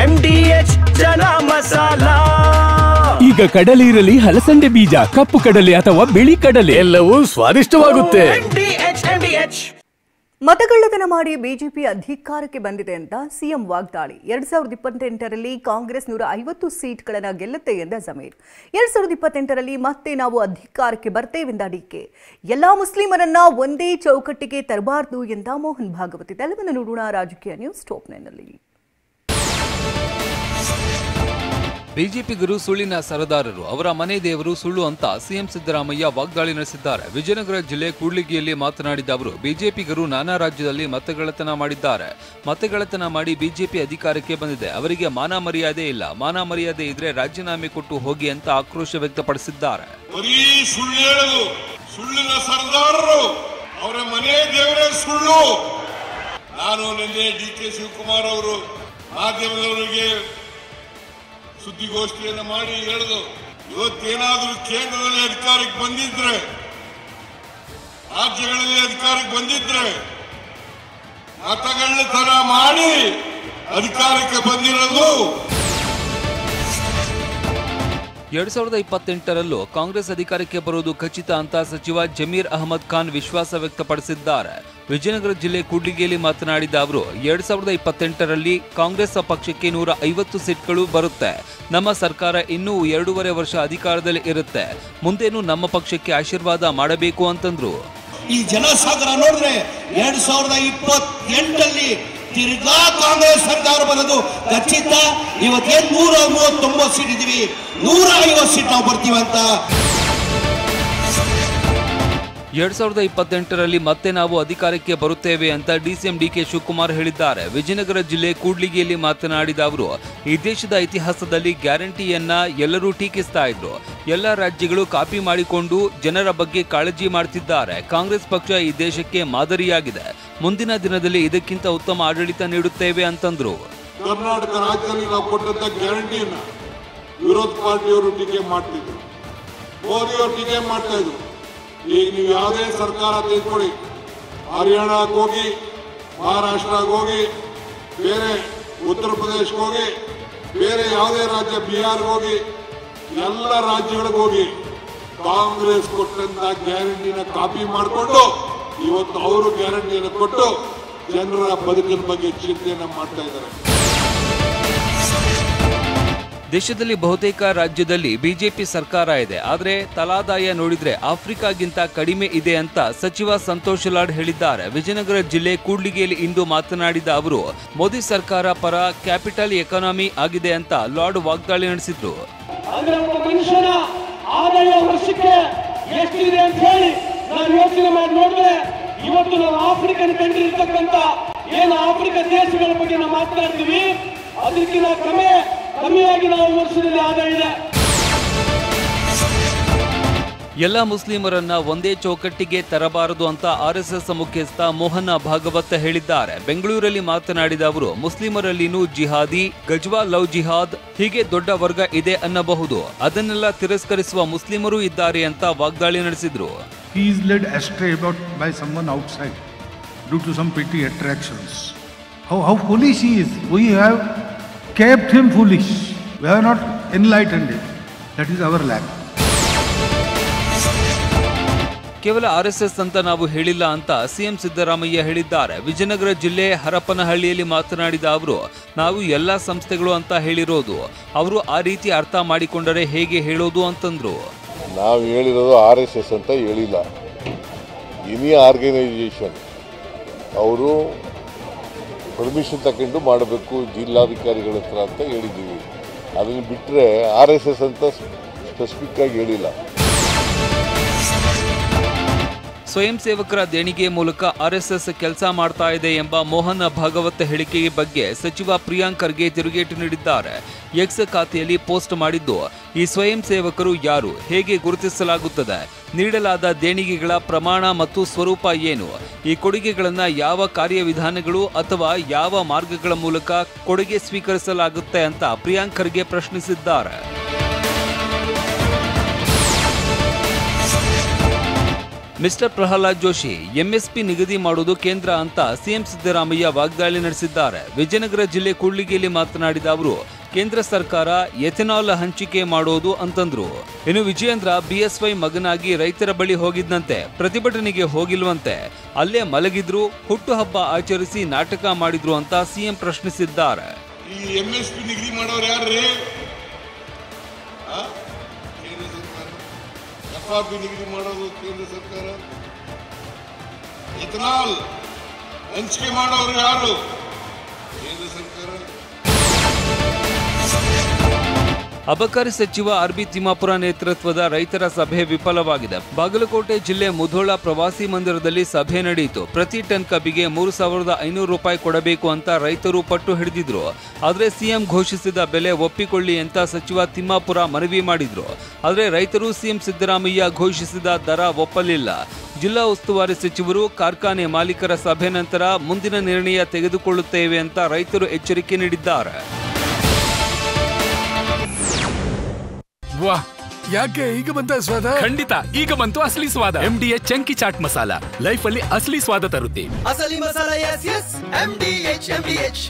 MDH ಜನ ಮಸಾಲಾ. ಈಗ ಕಡಲೆ ಇರಲಿ, ಹಲಸಂಡೆ ಬೀಜ, ಕಪ್ಪು ಕಡಲೆ ಅಥವಾ ಬಿಳಿ ಕಡಲೆ, ಎಲ್ಲವೂ ಸ್ವಾದಿಷ್ಟವಾಗುತ್ತೆ. ಮತಗಳ್ಳತನ ಮಾಡಿ ಬಿಜೆಪಿ ಅಧಿಕಾರಕ್ಕೆ ಬಂದಿದೆ ಅಂತ ಸಿಎಂ ವಾಗ್ದಾಳಿ. 2028ರಲ್ಲಿ ಕಾಂಗ್ರೆಸ್ 150 ಸೀಟ್ಗಳನ್ನು ಗೆಲ್ಲುತ್ತೆ ಎಂದ ಜಮೀರ್. 2028ರಲ್ಲಿ ಮತ್ತೆ ನಾವು ಅಧಿಕಾರಕ್ಕೆ ಬರ್ತೇವೆಂದ ಡಿಕೆ. ಎಲ್ಲಾ ಮುಸ್ಲಿಮರನ್ನ ಒಂದೇ ಚೌಕಟ್ಟಿಗೆ ತರಬಾರದು ಎಂದ ಮೋಹನ್ ಭಾಗವತ್. ಇದೆಲ್ಲವನ್ನು ನೋಡೋಣ ರಾಜಕೀಯ ನ್ಯೂಸ್ ಟಾಪ್ 9ನಲ್ಲಿ. ಬಿಜೆಪಿಗರು ಸುಳ್ಳಿನ ಸರದಾರರು, ಅವರ ಮನೆ ದೇವರು ಸುಳ್ಳು ಅಂತ ಸಿಎಂ ಸಿದ್ದರಾಮಯ್ಯ ವಾಗ್ದಾಳಿ ನಡೆಸಿದ್ದಾರೆ. ವಿಜಯನಗರ ಜಿಲ್ಲೆ ಕೂಡ್ಲಿಗಿಯಲ್ಲಿ ಮಾತನಾಡಿದ ಅವರು, ಬಿಜೆಪಿಗರು ನಾನಾ ರಾಜ್ಯದಲ್ಲಿ ಮತಗಳ್ಳತನ ಮಾಡಿದ್ದಾರೆ. ಮತಗಳ್ಳತನ ಮಾಡಿ ಬಿಜೆಪಿ ಅಧಿಕಾರಕ್ಕೆ ಬಂದಿದೆ. ಅವರಿಗೆ ಮಾನ ಮರ್ಯಾದೆ ಇಲ್ಲ. ಮಾನ ಮರ್ಯಾದೆ ಇದ್ರೆ ರಾಜೀನಾಮೆ ಕೊಟ್ಟು ಹೋಗಿ ಅಂತ ಆಕ್ರೋಶ ವ್ಯಕ್ತಪಡಿಸಿದ್ದಾರೆ. ಸುಳ್ಳಿನ ಸರದಾರರು, ಅವರ ಮನೆ ದೇವರೇ ಸುಳ್ಳು. ನಾನು ನಿನ್ನೆ DK ಶಿವಕುಮಾರ್ ಅವರು ಮಾಧ್ಯಮದವರಿಗೆ ಸುದ್ದಿಗೋಷ್ಠಿಯನ್ನು ಮಾಡಿ ಹೇಳಿದ್ರು, ಇವತ್ತೇನಾದ್ರೂ ಕೇಂದ್ರದಲ್ಲಿ ಅಧಿಕಾರಕ್ಕೆ ಬಂದಿದ್ರೆ, ರಾಜ್ಯಗಳಲ್ಲಿ ಅಧಿಕಾರಕ್ಕೆ ಬಂದಿದ್ರೆ ಮತಗಳ್ಳತನ ಮಾಡಿ ಅಧಿಕಾರಕ್ಕೆ ಬಂದಿರೋದು. 2028ರಲ್ಲೂ ಕಾಂಗ್ರೆಸ್ ಅಧಿಕಾರಕ್ಕೆ ಬರುವುದು ಖಚಿತ ಅಂತ ಸಚಿವ ಜಮೀರ್ ಅಹಮದ್ ಖಾನ್ ವಿಶ್ವಾಸ ವ್ಯಕ್ತಪಡಿಸಿದ್ದಾರೆ. ವಿಜಯನಗರ ಜಿಲ್ಲೆ ಕೂಡ್ಲಿಗಿಯಲ್ಲಿ ಮಾತನಾಡಿದ ಅವರು, 2028ರಲ್ಲಿ ಕಾಂಗ್ರೆಸ್ ಪಕ್ಷಕ್ಕೆ 150 ಸೀಟ್ಗಳು ಬರುತ್ತೆ. ನಮ್ಮ ಸರ್ಕಾರ ಇನ್ನೂ 2.5 ವರ್ಷ ಅಧಿಕಾರದಲ್ಲಿ ಇರುತ್ತೆ. ಮುಂದೇನು ನಮ್ಮ ಪಕ್ಷಕ್ಕೆ ಆಶೀರ್ವಾದ ಮಾಡಬೇಕು ಅಂತಂದ್ರು. ಈ ಜನಸಾಗರ ನೋಡಿದ್ರೆ 2028ರಲ್ಲಿ ತಿರ್ಗಾ ಕಾಂಗ್ರೆಸ್ ಸರ್ಕಾರ ಬರೋದು ಖಚಿತ. ಇವತ್ತೇನು 139 ಸೀಟ್ ಇದೀವಿ, 150 ಸೀಟ್ ನಾವು ಬರ್ತೀವಿ ಅಂತ. 2028ರಲ್ಲಿ ಮತ್ತೆ ನಾವು ಅಧಿಕಾರಕ್ಕೆ ಬರುತ್ತೇವೆ ಅಂತ DCM DK ಶಿವಕುಮಾರ್ ಹೇಳಿದ್ದಾರೆ. ವಿಜಯನಗರ ಜಿಲ್ಲೆ ಕೂಡ್ಲಿಗಿಯಲ್ಲಿ ಮಾತನಾಡಿದ ಅವರು, ಈ ದೇಶದ ಇತಿಹಾಸದಲ್ಲಿ ಗ್ಯಾರಂಟಿಯನ್ನ ಎಲ್ಲರೂ ಟೀಕಿಸ್ತಾ ಇದ್ರು. ಎಲ್ಲ ರಾಜ್ಯಗಳು ಕಾಪಿ ಮಾಡಿಕೊಂಡು ಜನರ ಬಗ್ಗೆ ಕಾಳಜಿ ಮಾಡ್ತಿದ್ದಾರೆ. ಕಾಂಗ್ರೆಸ್ ಪಕ್ಷ ಈ ದೇಶಕ್ಕೆ ಮಾದರಿಯಾಗಿದೆ. ಮುಂದಿನ ದಿನದಲ್ಲಿ ಇದಕ್ಕಿಂತ ಉತ್ತಮ ಆಡಳಿತ ನೀಡುತ್ತೇವೆ ಅಂತಂದ್ರು. ಕರ್ನಾಟಕ ರಾಜ್ಯದಲ್ಲಿ ನಾವು ಕೊಟ್ಟಂತ ಗ್ಯಾರಂಟಿಯನ್ನ ವಿರೋಧ ಪಾರ್ಟಿಯವರು ಟೀಕೆ ಮಾಡ್ತಿದ್ರು, ಮೋದಿಯವರು ಟೀಕೆ ಮಾಡ್ತಾ ಇದ್ರು. ಈಗ ನೀವು ಯಾವುದೇ ಸರ್ಕಾರ ತೆಗೆದುಕೊಳ್ಳಿ, ಹರಿಯಾಣಕ್ಕೆ ಹೋಗಿ, ಮಹಾರಾಷ್ಟ್ರಕ್ಕೆ ಹೋಗಿ, ಬೇರೆ ಉತ್ತರ ಪ್ರದೇಶಕ್ಕೆ ಹೋಗಿ, ಬೇರೆ ಯಾವುದೇ ರಾಜ್ಯ ಬಿಹಾರ್ಗೆ ಹೋಗಿ, ಎಲ್ಲ ರಾಜ್ಯಗಳಿಗೆ ಹೋಗಿ ಕಾಂಗ್ರೆಸ್ ಕೊಟ್ಟಂತ ಗ್ಯಾರಂಟಿನ ಕಾಪಿ ಮಾಡಿಕೊಂಡು ಇವತ್ತು ಅವರು ಗ್ಯಾರಂಟಿಯನ್ನು ಕೊಟ್ಟು ಜನರ ಬದುಕಿನ ಬಗ್ಗೆ ಚಿಂತೆಯನ್ನು ಮಾಡ್ತಾ ಇದ್ದಾರೆ. ದೇಶದಲ್ಲಿ ಬಹುತೇಕ ರಾಜ್ಯದಲ್ಲಿ ಬಿಜೆಪಿ ಸರ್ಕಾರ ಇದೆ. ಆದರೆ ತಲಾದಾಯ ನೋಡಿದ್ರೆ ಆಫ್ರಿಕಾಗಿಂತ ಕಡಿಮೆ ಇದೆ ಅಂತ ಸಚಿವ ಸಂತೋಷ್ ಲಾಡ್ ಹೇಳಿದ್ದಾರೆ. ವಿಜಯನಗರ ಜಿಲ್ಲೆ ಕೂಡ್ಲಿಗಿಯಲ್ಲಿ ಇಂದು ಮಾತನಾಡಿದ ಅವರು, ಮೋದಿ ಸರ್ಕಾರ ಪರ ಕ್ಯಾಪಿಟಲ್ ಎಕಾನಮಿ ಆಗಿದೆ ಅಂತ ಲಾರ್ಡ್ ವಾಗ್ದಾಳಿ ನಡೆಸಿದ್ರು. ಮನುಷ್ಯನ ಆದಾಯ ವರ್ಷಕ್ಕೆ ಎಷ್ಟಿದೆ ಅಂತ ಹೇಳಿ ನಾವು ಯೋಚನೆ ಮಾಡಿ ನೋಡಿದ್ರೆ, ಇವತ್ತು ನಾವು ಆಫ್ರಿಕನ್ ಕಂಟ್ರಿ ಇರ್ತಕ್ಕಂಥ ಏನು ಆಫ್ರಿಕಾ ದೇಶಗಳ ಬಗ್ಗೆ ನಾವು ಮಾತನಾಡ್ತೀವಿ, ಅದಕ್ಕಿಂತ ಕಮ್ಮಿಯಾಗಿ ನಾವು ವರ್ಷದಲ್ಲಿ ಆದಾಯ ಇದೆ. ಎಲ್ಲ ಮುಸ್ಲಿಮರನ್ನ ಒಂದೇ ಚೌಕಟ್ಟಿಗೆ ತರಬಾರದು ಅಂತ RSS ಮುಖ್ಯಸ್ಥ ಮೋಹನ್ ಭಾಗವತ್ ಹೇಳಿದ್ದಾರೆ. ಬೆಂಗಳೂರಲ್ಲಿ ಮಾತನಾಡಿದ ಅವರು, ಮುಸ್ಲಿಮರಲ್ಲಿನೂ ಜಿಹಾದಿ, ಗಜ್ವಾ ಲವ್ ಜಿಹಾದ್ ಹೀಗೆ ದೊಡ್ಡ ವರ್ಗ ಇದೆ ಅನ್ನಬಹುದು. ಅದನ್ನೆಲ್ಲ ತಿರಸ್ಕರಿಸುವ ಮುಸ್ಲಿಮರು ಇದ್ದಾರೆ ಅಂತ ವಾಗ್ದಾಳಿ ನಡೆಸಿದ್ರು. He is led astray by someone outside due to some petty attractions. How foolish he is. We have kept him foolish. We have not enlightened him. That is our lack. ಕೇವಲ RSS ಅಂತ ನಾವು ಹೇಳಿಲ್ಲ ಅಂತ CM Siddaramaiah ಹೇಳಿದ್ದಾರೆ. ವಿಜಯನಗರ ಜಿಲ್ಲೆ ಹರಪನಹಳ್ಳಿಯಲ್ಲಿ ಮಾತನಾಡಿದ ಅವರು, ನಾವು ಎಲ್ಲ ಸಂಸ್ಥೆಗಳು ಅಂತ ಹೇಳಿರೋದು, ಅವರು ಆ ರೀತಿ ಅರ್ಥ ಮಾಡಿಕೊಂಡರೆ ಹೇಗೆ ಹೇಳೋದು ಅಂತಂದ್ರು. ನಾವು ಹೇಳಿರೋದು RSS ಅಂತ ಹೇಳಿಲ್ಲ, ಎನಿ ಆರ್ಗನೈಸೇಷನ್ ಅವರು ಪರ್ಮಿಷನ್ ತಗೊಂಡು ಮಾಡಬೇಕು ಜಿಲ್ಲಾಧಿಕಾರಿಗಳ ಹತ್ರ ಅಂತ ಹೇಳಿದ್ದೀವಿ. ಅದನ್ನು ಬಿಟ್ಟರೆ RSS ಅಂತ ಸ್ಪೆಸಿಫಿಕ್ ಆಗಿ ಹೇಳಿಲ್ಲ. ಸ್ವಯಂ ಸೇವಕರ ದೇಣಿಗೆ ಮೂಲಕ RSS ಕೆಲಸ ಮಾಡ್ತಾ ಇದೆ ಎಂಬ ಮೋಹನ್ ಭಾಗವತ್ ಹೇಳಿಕೆ ಬಗ್ಗೆ ಸಚಿವ ಪ್ರಿಯಾಂಕ್ ಖರ್ಗೆ ತಿರುಗೇಟು ನೀಡಿದ್ದಾರೆ. ಎಕ್ಸ್ ಖಾತೆಯಲ್ಲಿ ಪೋಸ್ಟ್ ಮಾಡಿದ್ದು, ಈ ಸ್ವಯಂ ಸೇವಕರು ಯಾರು, ಹೇಗೆ ಗುರುತಿಸಲಾಗುತ್ತದೆ, ನೀಡಲಾದ ದೇಣಿಗೆಗಳ ಪ್ರಮಾಣ ಮತ್ತು ಸ್ವರೂಪ ಏನು, ಈ ಕೊಡುಗೆಗಳನ್ನು ಯಾವ ಕಾರ್ಯವಿಧಾನಗಳು ಅಥವಾ ಯಾವ ಮಾರ್ಗಗಳ ಮೂಲಕ ಕೊಡುಗೆ ಸ್ವೀಕರಿಸಲಾಗುತ್ತೆ ಅಂತ ಪ್ರಿಯಾಂಕ್ ಖರ್ಗೆ ಪ್ರಶ್ನಿಸಿದ್ದಾರೆ. ಮಿಸ್ಟರ್ ಪ್ರಹ್ಲಾದ್ ಜೋಶಿ ಎಂಎಸ್ಪಿ ನಿಗದಿ ಮಾಡುವುದು ಕೇಂದ್ರ ಅಂತ ಸಿಎಂ ಸಿದ್ದರಾಮಯ್ಯ ವಾಗ್ದಾಳಿ ನಡೆಸಿದ್ದಾರೆ. ವಿಜಯನಗರ ಜಿಲ್ಲೆ ಕೂಡ್ಲಿಗಿಯಲ್ಲಿ ಮಾತನಾಡಿದ ಅವರು, ಕೇಂದ್ರ ಸರ್ಕಾರ ಎಥೆನಾಲ್ ಹಂಚಿಕೆ ಮಾಡೋದು ಅಂತಂದ್ರು. ಇನ್ನು ವಿಜಯೇಂದ್ರ ಬಿಎಸ್ವೈ ಮಗನಾಗಿ ರೈತರ ಬಳಿ ಹೋಗಿದ್ದಂತೆ, ಪ್ರತಿಭಟನೆಗೆ ಹೋಗಿಲ್ವಂತೆ, ಅಲ್ಲೇ ಮಲಗಿದ್ರು, ಹುಟ್ಟುಹಬ್ಬ ಆಚರಿಸಿ ನಾಟಕ ಮಾಡಿದ್ರು ಅಂತ ಸಿಎಂ ಪ್ರಶ್ನಿಸಿದ್ದಾರೆ. ಈ ಎಂಎಸ್ಪಿ ನಿಗದಿ ಮಾಡೋರು ಯಾರ್ರಿ? ಎಫ್ಆರ್ಪಿ ನಿಗದಿ ಮಾಡೋದು ಕೇಂದ್ರ ಸರ್ಕಾರ. ಎಥನಾಲ್ ಹಂಚಿಕೆ ಮಾಡೋರು ಯಾರು? ಕೇಂದ್ರ ಸರ್ಕಾರ. ಅಬಕಾರಿ ಸಚಿವ ಆರ್.ಬಿ. ತಿಮ್ಮಾಪುರ ನೇತೃತ್ವದ ರೈತರ ಸಭೆ ವಿಫಲವಾಗಿದೆ. ಬಾಗಲಕೋಟೆ ಜಿಲ್ಲೆ ಮುಧೋಳ ಪ್ರವಾಸಿ ಮಂದಿರದಲ್ಲಿ ಸಭೆ ನಡೆಯಿತು. ಪ್ರತಿ ಟನ್ ಕಬ್ಬಿಗೆ 3,500 ರೂಪಾಯಿ ಕೊಡಬೇಕು ಅಂತ ರೈತರು ಪಟ್ಟು ಹಿಡಿದಿದ್ರು. ಆದರೆ ಸಿಎಂ ಘೋಷಿಸಿದ ಬೆಲೆ ಒಪ್ಪಿಕೊಳ್ಳಿ ಅಂತ ಸಚಿವ ತಿಮ್ಮಾಪುರ ಮನವಿ ಮಾಡಿದ್ರು. ಆದರೆ ರೈತರು ಸಿಎಂ ಸಿದ್ದರಾಮಯ್ಯ ಘೋಷಿಸಿದ ದರ ಒಪ್ಪಲಿಲ್ಲ. ಜಿಲ್ಲಾ ಉಸ್ತುವಾರಿ ಸಚಿವರು ಕಾರ್ಖಾನೆ ಮಾಲೀಕರ ಸಭೆ ನಂತರ ಮುಂದಿನ ನಿರ್ಣಯ ತೆಗೆದುಕೊಳ್ಳುತ್ತೇವೆ ಅಂತ ರೈತರು ಎಚ್ಚರಿಕೆ ನೀಡಿದ್ದಾರೆ. ವಾಹ್, ಯಾಕೆ ಈಗ ಬಂತ ಸ್ವಾದ? ಖಂಡಿತ ಈಗ ಬಂತು ಅಸಲಿ ಸ್ವಾದ. MDH chunky chaat masala life ಅಲ್ಲಿ ಅಸಲಿ ಸ್ವಾದ ತರುತ್ತೆ. ಅಸಲಿ ಮಸಾಲ, ಎಸ್ ಎಸ್ MDH.